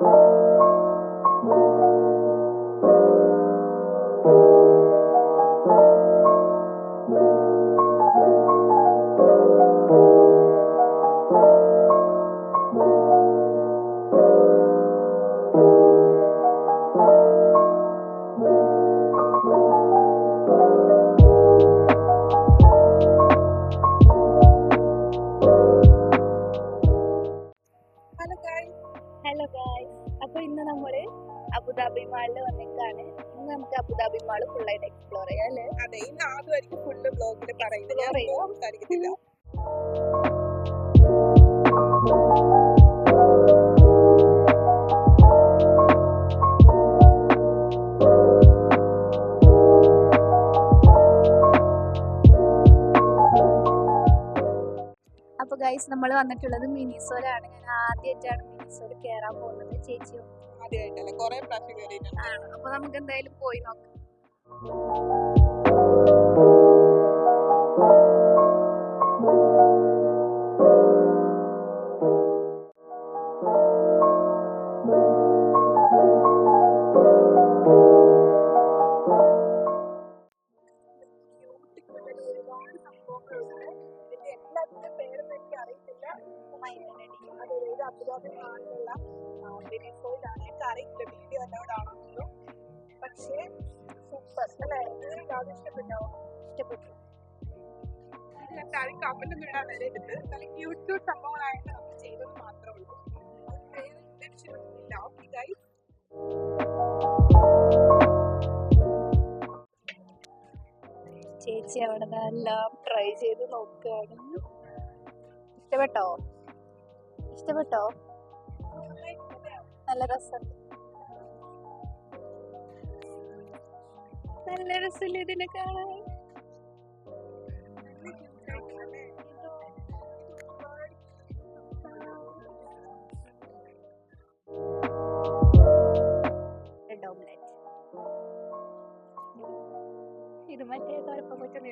Hello guys, അപ്പോൾ ഇന്ന് നമ്മൾ അബുദാബി മാളിൽ വന്നിട്ടാണ്. ഇന്ന് നമുക്ക് അബുദാബി മാൾ ഫുള്ളായിട്ട് എക്സ്പ്ലോർ ചെയ്യാം അല്ലേ? അതെ, ഇന്ന് ആദ്യമായിരിക്കും ഫുള്ള് ബ്ലോഗിൽ പറയുന്നത്, സംസാരിക്കത്തില്ല. അപ്പോൾ ഗൈസ്, നമ്മൾ വന്നിട്ടുള്ളത് മിനിസോയിലാണ്. ഞാൻ ആദ്യമായിട്ടാണ് മിനിസോയിൽ കയറാൻ പോകുന്നത്. ചേച്ചിയും ആദ്യമായിട്ടല്ല, കുറെ പ്രാവശ്യം കയറിയിട്ടുണ്ട്. ആണ്. അപ്പോൾ നമുക്ക് എന്തായാലും പോയി നോക്കാം. ഒരുപാട് സംഭവങ്ങളുണ്ട്. ഇതിന്റെ എല്ലാത്തിന്റെ പേരൊന്നും എനിക്ക് അറിയത്തില്ല. അതായത് അബുദാബി മാളിലുള്ള മിനിസോയിലാണ്. എനിക്ക് അറിയില്ല വീഡിയോ എന്നോടാണെന്നല്ലോ. പക്ഷേ സൂപ്പർ അല്ലേ? നിങ്ങൾക്ക് ഇഷ്ടപ്പെട്ടോ? ഇഷ്ടപ്പെട്ടു. എല്ലാവരും കമന്റ് ഒന്നും ഇടാൻ വരരുത്. നല്ല ക്യൂട്ട് ക്യൂട്ട് സംഭവങ്ങളായിട്ട് നമുക്ക് ചെയ്തത് മാത്രമേ ഉള്ളൂ. വേറെ ഇന്റൻഷൻ ഒന്നുമില്ല. ഓക്കെ ഗൈസ്, ചേച്ചി അവിടെ എല്ലാം ട്രൈ ചെയ്ത് നോക്കുകയാണ്. ഇഷ്ടപ്പെട്ടോ? ഇഷ്ടപ്പെട്ടോ? നല്ല രസമുണ്ട്. നല്ല രസമില്ല ഇതിനെ കാണാൻ. ഇത് മറ്റേ കുഴപ്പം പറ്റുന്ന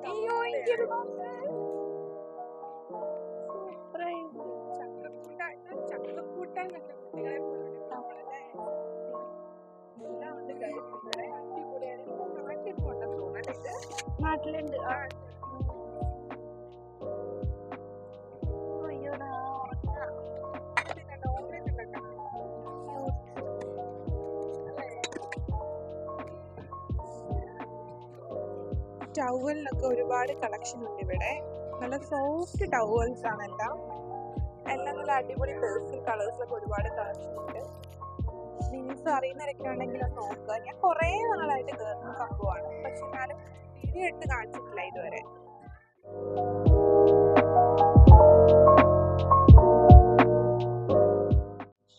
അയ്യോ, എനിക്കത് ചക്കക്കൂട്ടാനൊക്കെ കുട്ടികളെ നാട്ടിലുണ്ട്. അയ്യോടാ, ടവലിനൊക്കെ ഒരുപാട് കളക്ഷൻ ഉണ്ട് ഇവിടെ. നല്ല സോഫ്റ്റ് ടവൽസ് ആണ് എല്ലാം നല്ല അടിപൊളി പേഴ്സണൽ കളേഴ്സിലൊക്കെ ഒരുപാട് കളക്ഷൻ ഉണ്ട്. മീൻസ് അറിയുന്നവരൊക്കെ ഉണ്ടെങ്കിൽ അത് നോക്കുക. ഞാൻ കുറേ നാളായിട്ട് കയറുന്ന സംഭവമാണ്, പക്ഷെ ഞാനും വീഡിയോ എടുത്ത് കാണിച്ചിട്ടില്ല ഇതുവരെ.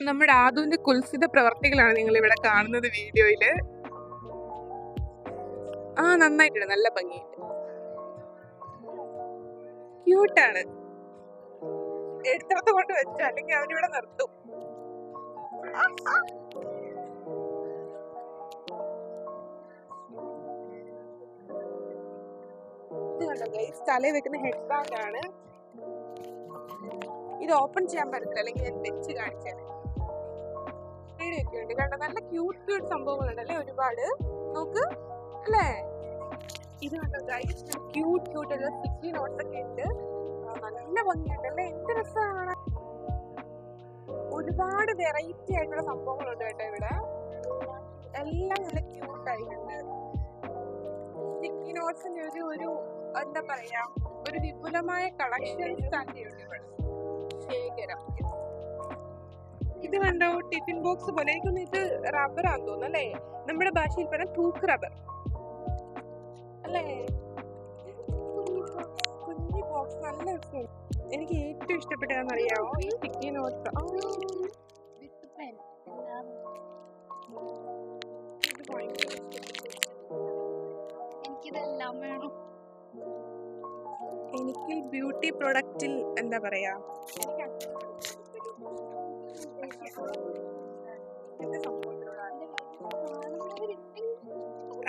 നമ്മുടെ ആദുവിന്റെ കുൽസിത പ്രവർത്തികളാണ് നിങ്ങൾ ഇവിടെ കാണുന്നത് വീഡിയോയില്. നന്നായിട്ടുണ്ട്, നല്ല ഭംഗിയുണ്ട്, ക്യൂട്ടാണ്. എടുത്തടത്ത് കൊണ്ട് വെച്ചു, അല്ലെങ്കിൽ അവരിവിടെ നിർത്തും. ഇത് കണ്ടോ ഗൈസ്, തലയിൽ വെക്കുന്ന ഹെഡ് ബാൻഡ് ആണ്. ഇത് ഓപ്പൺ ചെയ്യാൻ പറ്റില്ല, അല്ലെങ്കിൽ ഞാൻ വെച്ച് കാണിച്ചാൽ വീഡിയോ ഒക്കെ ഉണ്ട്. കണ്ടോ, നല്ല ക്യൂട്ട് ക്യൂട്ട് സംഭവങ്ങളുണ്ട് അല്ലേ, ഒരുപാട്. നോക്ക് അല്ലേ, ഇത് കണ്ടോ ഗൈസ്, ക്യൂട്ട് ക്യൂട്ട് ഉള്ള സ്റ്റിക്കി നോട്ട്സ് ഒക്കെ ഉണ്ട്. നല്ല ഭംഗിയുണ്ട് അല്ലേ, എന്ത് രസമാണ്. ഒരുപാട് വെറൈറ്റി ആയിട്ടുള്ള സംഭവങ്ങളുണ്ട് കേട്ടോ ഇവിടെ. എല്ലാം നല്ല ക്യൂട്ട് ആയിട്ടുണ്ട്. സ്റ്റിക്കി നോട്ട്സിന്റെ ഒരു എന്താ പറയാ, ഒരു വിപുലമായ കളക്ഷൻസ് തന്നെയുണ്ട് ഇവിടെ, ശേഖരം. ഇത് കണ്ടോ, ടിഫിൻ ബോക്സ് പോലെ. എനിക്കൊന്നും ഇത് റബ്ബറാന്ന് തോന്നുന്നു അല്ലേ, നമ്മുടെ ഭാഷയിൽ പറഞ്ഞ തൂക്ക് റബ്ബർ അല്ലേ. കുഞ്ഞു ബോക്സ്, നല്ല രസം. എനിക്ക് ഏറ്റവും ഇഷ്ടപ്പെട്ടതെന്ന് അറിയാമോ, ഈ സ്റ്റിക്കി നോട്ട്സ്. എനിക്കിതെല്ലാം വേണം. എനിക്ക് ബ്യൂട്ടി പ്രൊഡക്റ്റിൽ എന്താ പറയാ,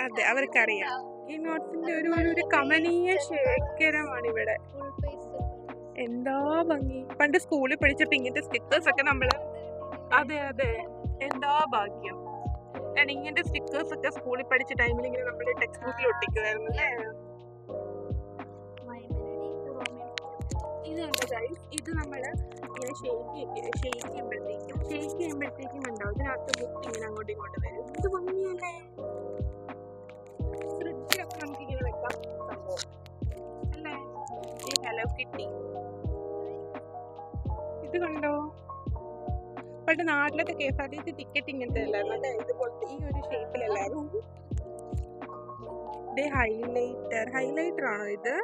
അതെ, അവർക്കറിയാം. ഈ നോട്ട്സിന്റെ ഒരു കമനീയ ശേഖരമാണ് ഇവിടെ. എന്താ ഭംഗി. പണ്ട് സ്കൂളിൽ പഠിച്ചപ്പോ ഇങ്ങനത്തെ സ്റ്റിക്കേഴ്സ് ഒക്കെ നമ്മള് അതെ എന്താ ഭാഗ്യം. ഇങ്ങനത്തെ സ്റ്റിക്കേഴ്സ് ഒക്കെ സ്കൂളിൽ പഠിച്ച ടൈമിൽ ഇങ്ങനെ നമ്മുടെ ടെക്സ്റ്റ് ബുക്കിൽ ഒട്ടിക്കുമായിരുന്നു അല്ലേ. ഇത് കണ്ടോ ഗൈസ്, ഇത് നമ്മള് ഇങ്ങനെ ഷെയ്ക്ക് ചെയ്യുമ്പോഴത്തേക്കും ഉണ്ടാവും ഇതിനകത്ത് ബുക്ക് ഇങ്ങനെ അങ്ങോട്ടും ഇങ്ങോട്ട് വരും. ഇത് ഭംഗിയല്ലേ. ഫ്രിഡ്ജിലൊക്കെ നമുക്ക് ഇങ്ങനെ വെക്കാം സംഭവം അല്ലേ. ഈ ഹലോ കിട്ടി ഇത് കണ്ടോ. പണ്ട് നാട്ടിലത്തെ KSRTC ടിക്കറ്റ് ഇങ്ങനത്തെ അല്ലായിരുന്നു അല്ലേ, ഇതുപോലത്തെ ഈ ഒരു ഷേപ്പിലല്ലായിരുന്നു. ഇത് ഹൈലൈറ്റർ ആണോ ഇത്?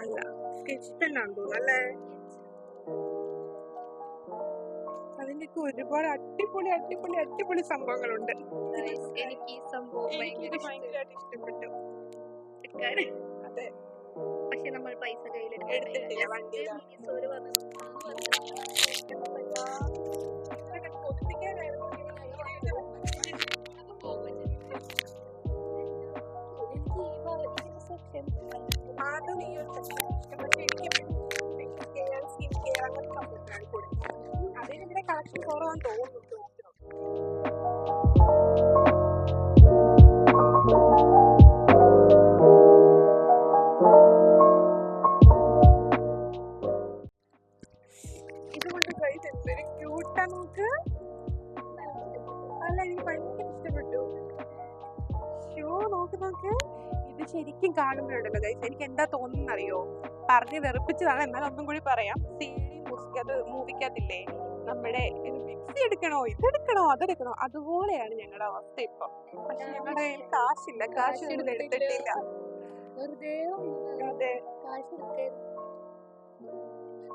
അല്ല, സ്കെച്ച് പെന്നാണ് തോന്നുന്നു അല്ലേ. അതിന്റെയൊക്കെ ഒരുപാട് അടിപൊളി സംഭവങ്ങളുണ്ട്. എനിക്ക് ഈ സംഭവം ഭയങ്കരമായിട്ട് ഇഷ്ടപ്പെട്ടു. അതെ, പക്ഷെ നമ്മൾ പൈസ എടുത്തിട്ടില്ല വണ്ടിയില. ആദ്യം ഈ ഒരു സെക്ഷൻ ഇഷ്ടം, പക്ഷെ എനിക്ക് അങ്ങനത്തെ സംഭവത്തിനാണ് കൊടുക്കുന്നത്. അതിനിവിടെ കളക്ഷൻ കുറവാന്ന് തോന്നുന്നു. ഇതുകൊണ്ട് ഗൈസ് എന്തൊരു ക്യൂട്ടാ നോക്ക്. അല്ല, എനിക്ക് ഭയങ്കര ഇഷ്ടപ്പെട്ടു. നോക്ക് ഇത് ശരിക്കും കാണുമ്പോഴുണ്ടല്ലോ ഗൈസ്, എനിക്ക് എന്താ തോന്നുന്നറിയോ, പറഞ്ഞ് വെറുപ്പിച്ചതാണ്. എന്നാൽ ഒന്നും കൂടി പറയാം. മൂവിക്കകത്തില്ലേ നമ്മുടെ മിക്സി എടുക്കണോ, ഇതെടുക്കണോ, അതെടുക്കണോ, അതുപോലെയാണ് ഞങ്ങളുടെ അവസ്ഥ ഇപ്പൊ. പക്ഷെ ഞങ്ങളുടെ കയ്യിൽ കാശില്ല, കാശ് എടുത്തിട്ടില്ല. അതെ,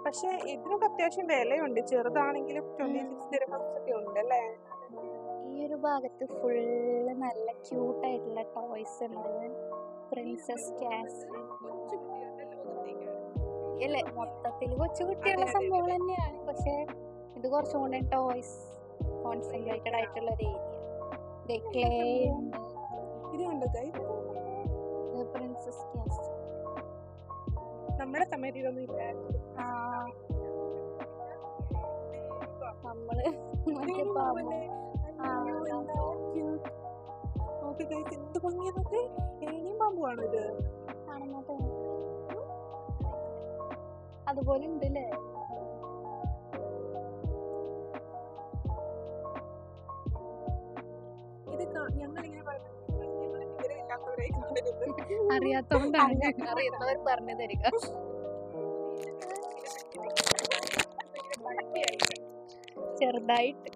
പക്ഷെ ഇതിനൊക്കെ അത്യാവശ്യം വിലയുണ്ട്. ചെറുതാണെങ്കിലും 26 dirhams ഒക്കെ ഉണ്ട് അല്ലേ. ഈ ഒരു ഭാഗത്ത് ഫുള്ള് നല്ല ക്യൂട്ടായിട്ടുള്ള ടോയ്സ് ഉണ്ട്. പ്രിൻസസ് കാസിൽ അല്ലേ, മൊത്തത്തിൽ കൊച്ചു കുട്ടികളുടെ സംഭവങ്ങൾ തന്നെയാണ്. പക്ഷെ ഇത് കുറച്ചും കൂടെ ടോയ്സ് കോൺസെൻട്രേറ്റഡ് ആയിട്ടുള്ള ഒരു ഏരിയ. ഇത് പ്രിൻസസ് കാസിൽ. നമ്മുടെ സമയത്ത് ഇതൊന്നും ഇല്ല. നമ്മള് എന്ത് ഭംഗിയാണത്. ഏണിയും പാമ്പുവാണോ ഇത്? അതുപോലെ ഉണ്ടല്ലേ. അറിയാത്തോണ്ടാണ് അറിയുന്നവർ പറഞ്ഞു തരിക. ചെറുതായിട്ട്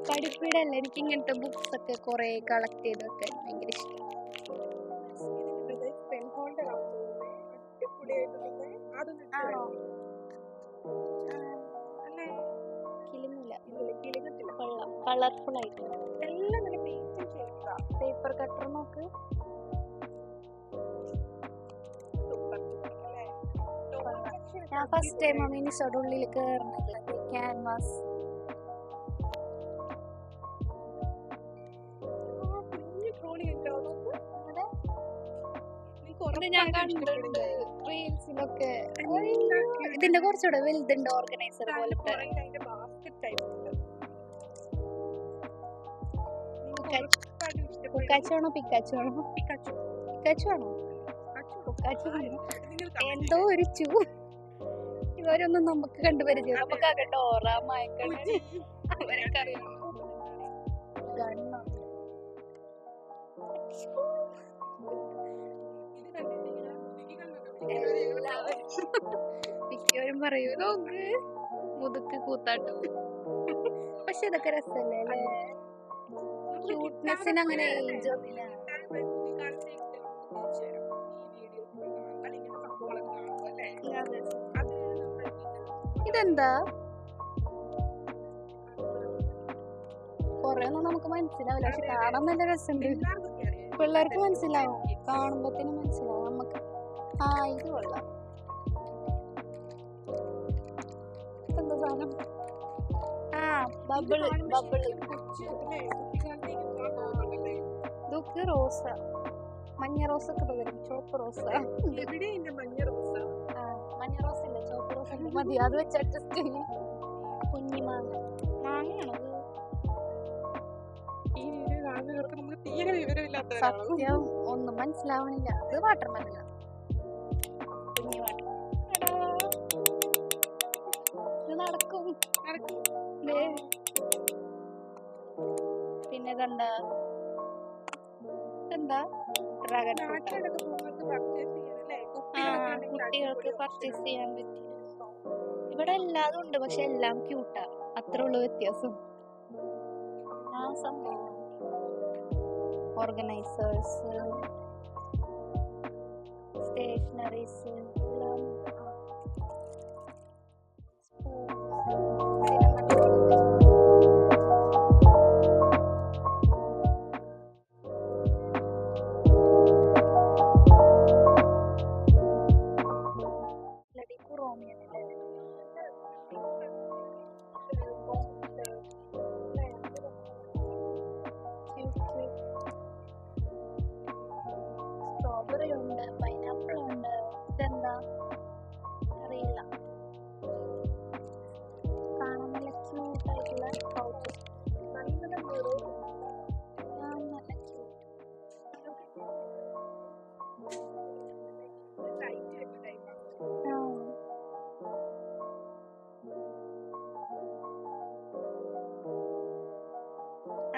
പഠിപ്പിടല്ല. എനിക്ക് ഇങ്ങനത്തെ ബുക്സ് ഒക്കെ കുറെ കളക്ട് ചെയ്ത് വെക്കാൻ ഭയങ്കര ഇഷ്ടം. കളർഫുൾ ആയിട്ട് പേപ്പർ കട്ടർ നോക്ക്. ഞാൻ ഫസ്റ്റ് ടൈം മിനിസോടെ ഉള്ളിൽ കയറുന്നത്. ക്യാൻവാസ് ഞാൻ കണ്ടിട്ടുണ്ട് റീൽസിലൊക്കെ. ഇതിന്റെ കുറച്ചുകൂടെ വലുതുണ്ട്, ഓർഗനൈസർ പോലത്തെ. പിക്കാച്ചു ആണോ പിക്കാച്ചു ആണോ പിക്കാച്ചു ആണോ പിക്കാച്ചു ആണോ എന്തോ ഒരു ഇവരൊന്നും നമുക്ക് കണ്ടുപരിചയം. നമുക്ക് ആകട്ടെ ഓറ മയക്കണ് അവരൊക്കെ അറിയാം. മിക്കവരും പറയൂ നോക്ക് മുതുക്ക് കൂത്താട്ടം. പക്ഷെ ഇതൊക്കെ രസല്ലേ അല്ലേ. ക്യൂട്ട്നെസ്സിന് അങ്ങനെ ഏജ് ഒന്നുമില്ല. ഇതെന്താ കൊറേ ഒന്നും നമുക്ക് മനസ്സിലാവില്ല, പക്ഷെ കാണാൻ നല്ല രസമുണ്ട്. പിള്ളേർക്ക് മനസ്സിലാവും, കാണുമ്പത്തിന് മനസ്സിലാവും നമുക്ക്. ഇത് കൊള്ളാം. എന്താ സാധനം? ബബിള് ഇതൊക്കെ റോസ, മഞ്ഞ റോസൊക്കെ പകരം ചുവപ്പ് റോസ. മതി, അത് വെച്ച് അഡ്ജസ്റ്റ് ചെയ്യും. കുഞ്ഞി മാങ്ങ, മാങ്ങയാണോ അത്? ഈ വീഡിയോ കാണുന്നവർക്ക് നമുക്ക് തീരെ വിവരമില്ലാത്തവരാണ്. സത്യം ഒന്നും മനസ്സിലാവണില്ല. അത് വാട്ടർമെലൻ, കുഞ്ഞി വാട്ടർ. ഇത് നടക്കും. ദേ. പിന്നെ കണ്ട ഡ്രാഗൺ ഫ്രൂട്ട്. നാട്ടിലൊക്കെ പോകുന്നവർക്ക് പർച്ചേസ് ചെയ്യാനല്ലേ, കുട്ടികൾക്ക് പർച്ചേസ് ചെയ്യാൻ പറ്റിയ. ഇവിടെ എല്ലാതും ഉണ്ട്, പക്ഷെ എല്ലാം ക്യൂട്ടാ, അത്രേ ഉള്ളു വ്യത്യാസം. ആ സംഭവം ഓർഗനൈസേഴ്സ്, സ്റ്റേഷനറീസ്, എല്ലാം. സ്ട്രോബെറി ഉണ്ട്, പൈനാപ്പിൾ ഉണ്ട്. ഇതെന്താ അറിയില്ല. കാണാൻ നല്ല ക്യൂട്ടായിട്ടുള്ള പൗച്ച്. നല്ല ക്യൂട്ട്.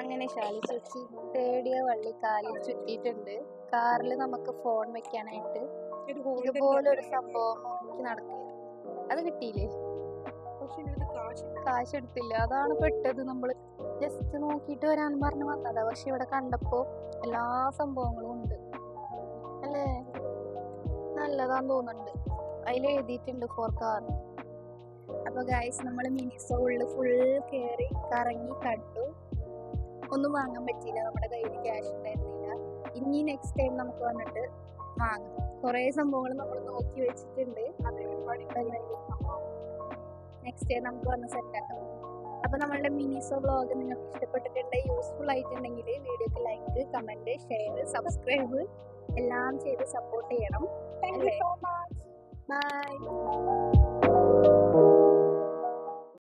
അങ്ങനെ ശാലി ചേച്ചി തേടിയ വള്ളി കാലിൽ ചുറ്റിയിട്ടുണ്ട്. കാറിൽ നമുക്ക് ഫോൺ വെക്കാനായിട്ട് ഇതുപോലെ ഒരു സംഭവം നോക്കി നടക്കുക. അത് കിട്ടിയില്ലേ? കാശ് എടുത്തില്ല, അതാണ് പെട്ടത്. നമ്മള് ജസ്റ്റ് നോക്കിയിട്ട് വരാൻ പറഞ്ഞ് വന്നതാ, പക്ഷെ ഇവിടെ കണ്ടപ്പോ എല്ലാ സംഭവങ്ങളും ഉണ്ട് അല്ലേ. നല്ലതാന്ന് തോന്നുന്നുണ്ട്, അതിൽ എഴുതിയിട്ടുണ്ട് ഫോർ കാർ. അപ്പൊ ഗൈസ്, നമ്മൾ മിനിസോളിൽ ഫുൾ കയറി കറങ്ങി കണ്ടു. ഒന്നും വാങ്ങാൻ പറ്റിയില്ല, നമ്മുടെ കയ്യിൽ ക്യാഷ് ഉണ്ടായിരുന്നില്ല. ഇനി നെക്സ്റ്റ് ടൈം നമുക്ക് വന്നിട്ട് വാങ്ങാം. കുറേ സംഭവങ്ങൾ നമ്മൾ നോക്കി വെച്ചിട്ടുണ്ട്, നെക്സ്റ്റ് ടൈം നമുക്ക് വന്ന് സെറ്റാക്കാം. അപ്പോൾ നമ്മളുടെ മിനിസോ വ്ളോഗ് നിങ്ങൾക്ക് ഇഷ്ടപ്പെട്ടിട്ടുണ്ട്, യൂസ്ഫുൾ ആയിട്ടുണ്ടെങ്കിൽ വീഡിയോക്ക് ലൈക്ക്, കമൻറ്റ്, ഷെയർ, സബ്സ്ക്രൈബ് എല്ലാം ചെയ്ത് സപ്പോർട്ട് ചെയ്യണം. ബൈ.